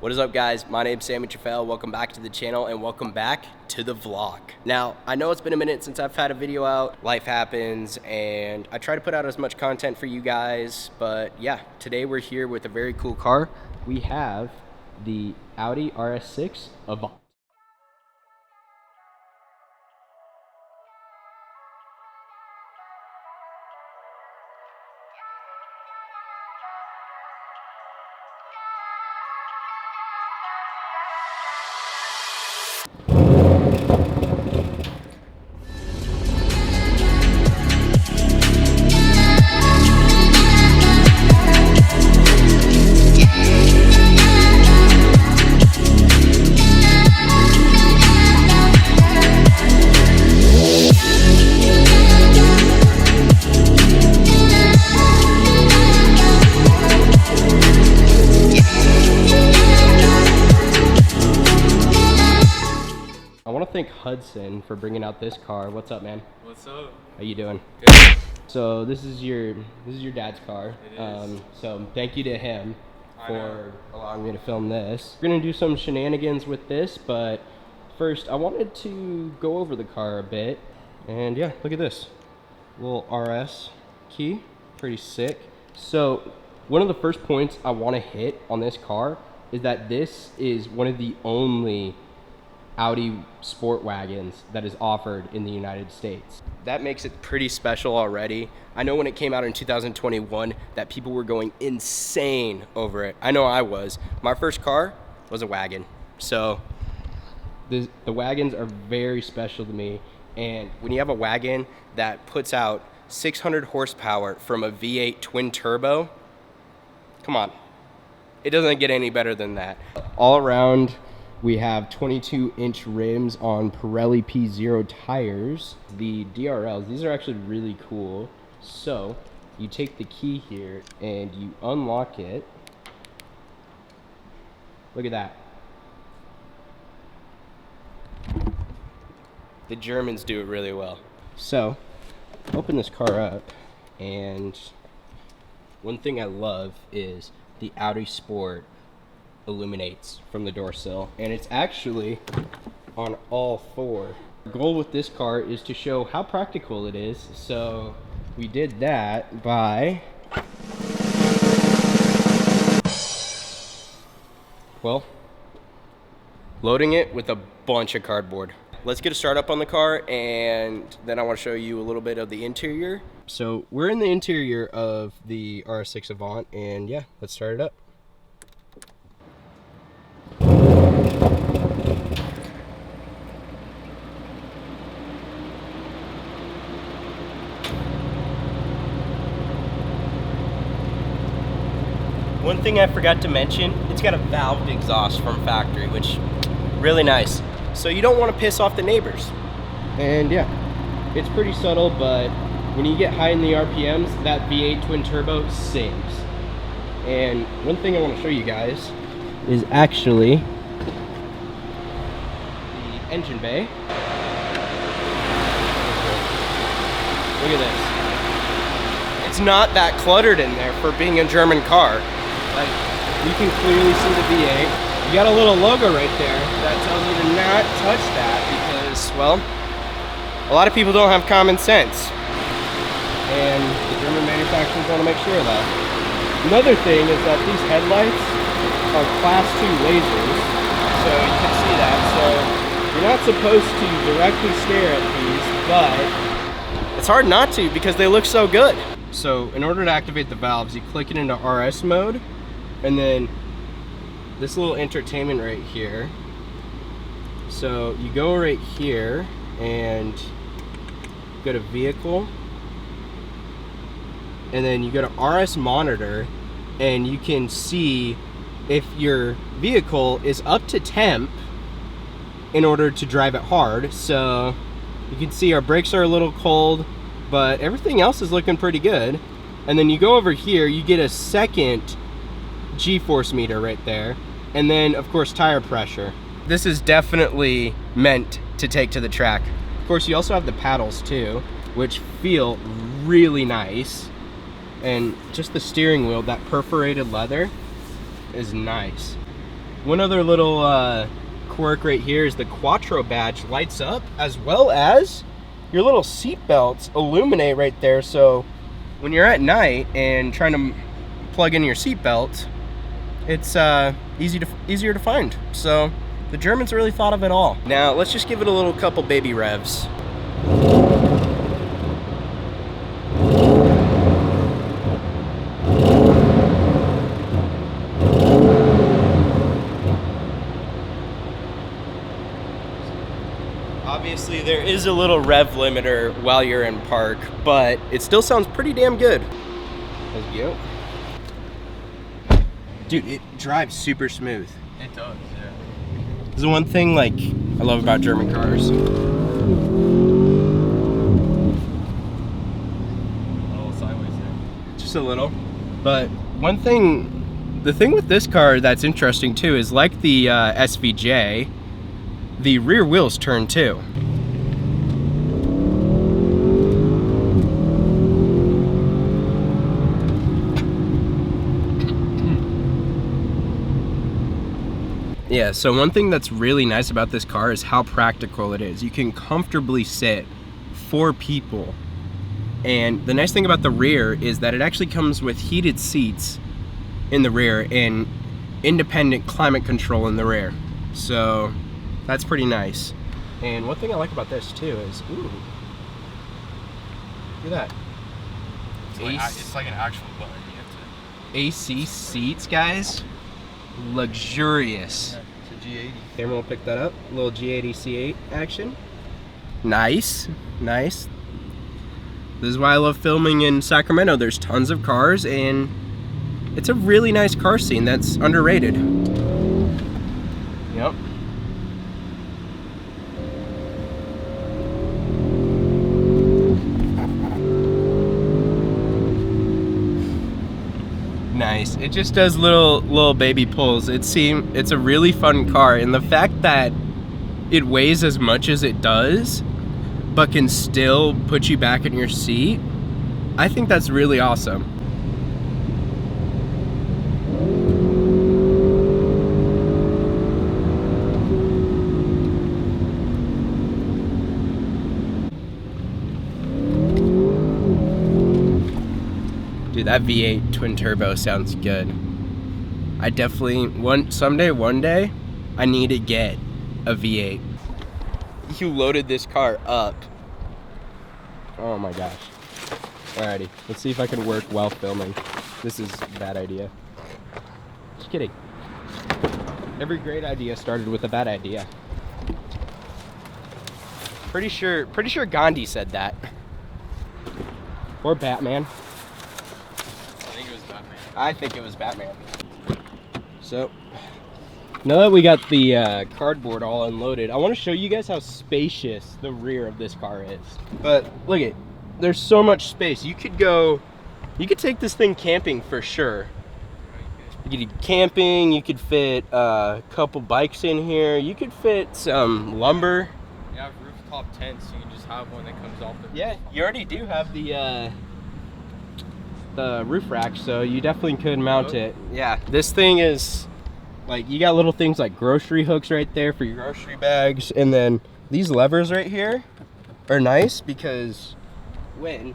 What is up, guys? My name's Sammy Trafel. Welcome back to the channel and welcome back to the vlog. Now, I know it's been a minute since I've had a video out. Life happens and I try to put out as much content for you guys, but yeah, today we're here with a very cool car. We have the Audi RS6-THE. Thank Hudson for bringing out this car. What's up, man? What's up? How you doing? Good. So this is your dad's car. It is. So thank you to him for allowing me to film this. We're gonna do some shenanigans with this, but first I wanted to go over the car a bit. And yeah, look at this little RS key, pretty sick. So one of the first points I want to hit on this car is that this is one of the only Audi sport wagons that is offered in the United States. That makes it pretty special already. I know when it came out in 2021 that people were going insane over it. I know I was. My first car was a wagon. So the wagons are very special to me. And when you have a wagon that puts out 600 horsepower from a V8 twin turbo, come on. It doesn't get any better than that. All around, we have 22-inch rims on Pirelli P0 tires. The DRLs, these are actually really cool. So you take the key here and you unlock it. Look at that. The Germans do it really well. So open this car up, and one thing I love is the Audi Sport illuminates from the door sill, and it's actually on all four. Our goal with this car is to show how practical it is, so we did that by, well, loading it with a bunch of cardboard. Let's get a start up on the car, and then I want to show you a little bit of the interior. So we're in the interior of the RS6 and yeah, let's start it up. One thing I forgot to mention, it's got a valved exhaust from factory, which really nice. So you don't want to piss off the neighbors. And yeah, it's pretty subtle, but when you get high in the RPMs, that V8 twin turbo sings. And one thing I want to show you guys is actually the engine bay. Look at this. It's not that cluttered in there for being a German car. Like, you can clearly see the V8. You got a little logo right there that tells you to not touch that because, well, a lot of people don't have common sense. And the German manufacturers want to make sure of that. Another thing is that these headlights are class 2 lasers, so you can see that. So you're not supposed to directly stare at these, but it's hard not to because they look so good. So in order to activate the valves, you click it into RS mode, and then this little entertainment right here. So you go right here and go to vehicle, and then you go to RS monitor, and you can see if your vehicle is up to temp in order to drive it hard. So you can see our brakes are a little cold, but everything else is looking pretty good. And then you go over here, you get a second G-force meter right there, and then of course tire pressure. This is definitely meant to take to the track. Of course, you also have the paddles too, which feel really nice. And just the steering wheel, that perforated leather is nice. One other little quirk right here is the Quattro badge lights up, as well as your little seat belts illuminate right there. So when you're at night and trying to plug in your seat belt, it's easier to find. So the Germans really thought of it all. Now let's just give it a little couple baby revs. Obviously there is a little rev limiter while you're in park, but it still sounds pretty damn good. Let's go. Dude, it drives super smooth. It does, yeah. This is the one thing like I love about German cars. A little sideways there. Just a little. But the thing with this car that's interesting too is like the SVJ, the rear wheels turn too. Yeah, so one thing that's really nice about this car is how practical it is. You can comfortably sit 4 people. And the nice thing about the rear is that it actually comes with heated seats in the rear and independent climate control in the rear. So that's pretty nice. And one thing I like about this too is, ooh, look at that. It's like an actual button. You have to... AC seats, guys. Luxurious. Yeah, it's a G80. Camera will pick that up. A little G80 C8 action. Nice, nice. This is why I love filming in Sacramento. There's tons of cars and it's a really nice car scene that's underrated. Yep. Nice. It just does little baby pulls. It's a really fun car, and the fact that it weighs as much as it does but can still put you back in your seat, I think that's really awesome. Dude, that V8 twin turbo sounds good. I definitely, one day, I need to get a V8. You loaded this car up. Oh my gosh. Alrighty, let's see if I can work while filming. This is a bad idea. Just kidding. Every great idea started with a bad idea. Pretty sure Gandhi said that. Or Batman. I think it was Batman. So, now that we got the cardboard all unloaded, I want to show you guys how spacious the rear of this car is. But look at, there's so much space. You could take this thing camping for sure. You could do camping, you could fit a couple bikes in here, you could fit some lumber. You have rooftop tents, so you can just have one that comes off the roof. Yeah, you already do have the roof rack, so you definitely could mount it. Yeah, this thing is like, you got little things like grocery hooks right there for your grocery bags, and then these levers right here are nice because when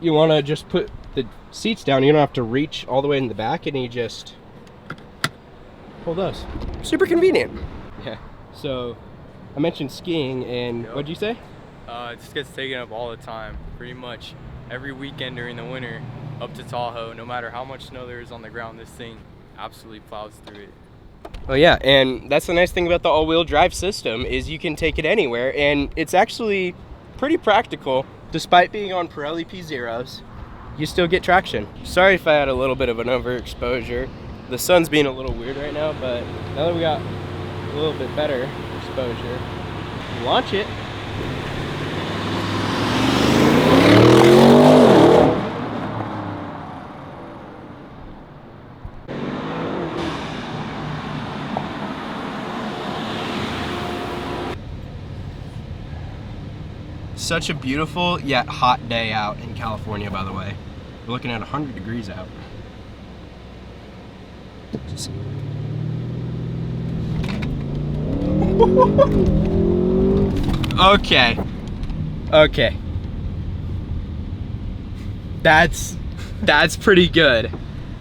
you want to just put the seats down, you don't have to reach all the way in the back, and you just pull those. Super convenient. Yeah, so I mentioned skiing, and what'd you say? It just gets taken up all the time, pretty much. Every weekend during the winter up to Tahoe, no matter how much snow there is on the ground, this thing absolutely plows through it. Oh yeah, and that's the nice thing about the all-wheel drive system is you can take it anywhere, and it's actually pretty practical. Despite being on Pirelli P0s, you still get traction. Sorry if I had a little bit of an overexposure. The sun's being a little weird right now, but now that we got a little bit better exposure, launch it. Such a beautiful yet hot day out in California, by the way. We're looking at 100 degrees out. Okay. Okay. That's pretty good.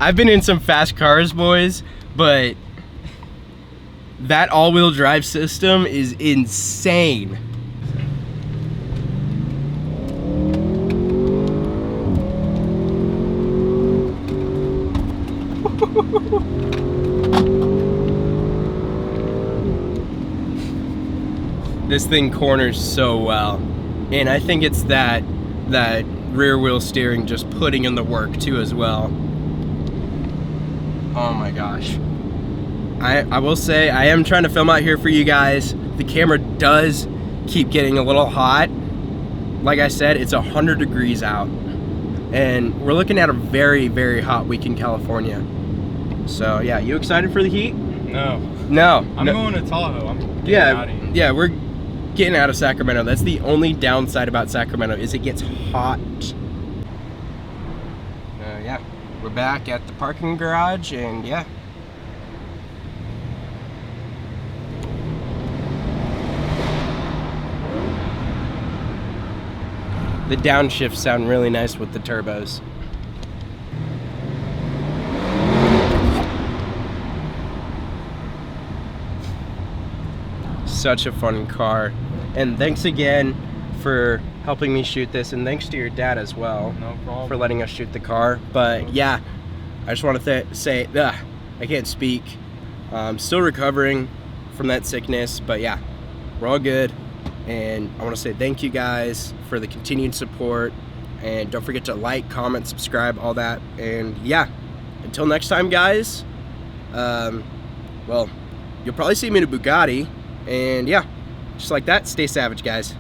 I've been in some fast cars, boys, but that all-wheel drive system is insane. This thing corners so well, and I think it's that rear wheel steering just putting in the work too as well. Oh my gosh. I will say I am trying to film out here for you guys. The camera does keep getting a little hot. Like I said, it's 100 degrees out, and we're looking at a very, very hot week in California. So yeah, you excited for the heat? No. No. I'm going to Tahoe. I'm getting out of here. Yeah, we're getting out of Sacramento. That's the only downside about Sacramento, is it gets hot. Yeah, we're back at the parking garage, and yeah. The downshifts sound really nice with the turbos. Such a fun car. And thanks again for helping me shoot this, and thanks to your dad as well. No problem. For letting us shoot the car. But yeah, I just want to say, I can't speak. Still recovering from that sickness, but yeah, we're all good. And I want to say thank you guys for the continued support, and don't forget to like, comment, subscribe, all that. And yeah, until next time, guys, well, you'll probably see me in a Bugatti. And yeah, just like that, stay savage, guys.